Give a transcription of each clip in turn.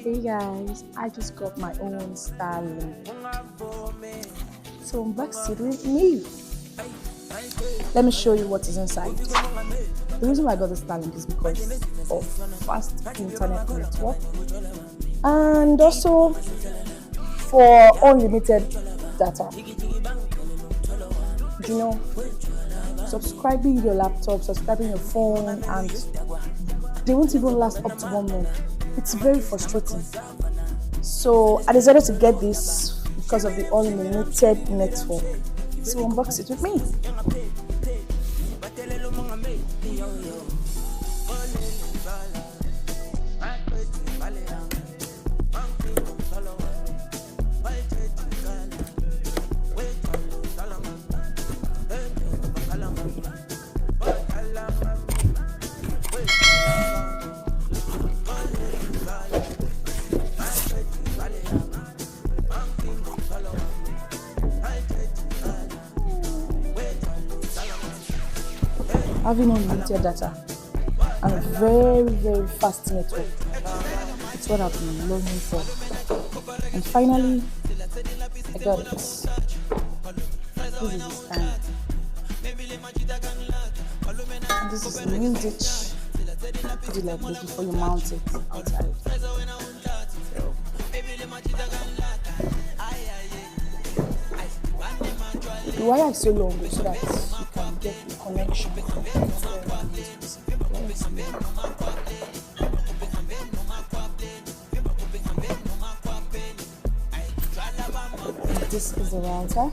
Hey guys, I just got my own Starlink. So unbox it with me. Let me show you what is inside. The reason why I got the Starlink is because of fast internet network and also for unlimited data. You know, subscribing your laptop, subscribing your phone, and they won't even last up to 1 month. It's very frustrating. So I decided to get this because of the unlimited network. So unbox it with me. Having unlimited data and a very fast network. It's what I've been longing for. And finally, I got it. This is the stand. And this is the new ditch. Put it like this before you mount it outside. So, the wire is so long so that you can get the connection. This is the router.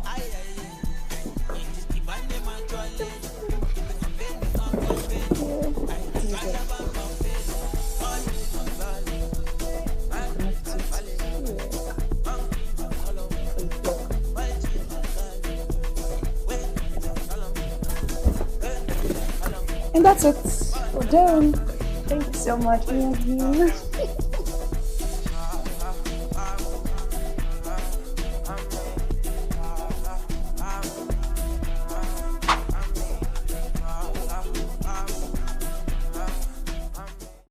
And that's it. We're done. Thank you so much, Ian.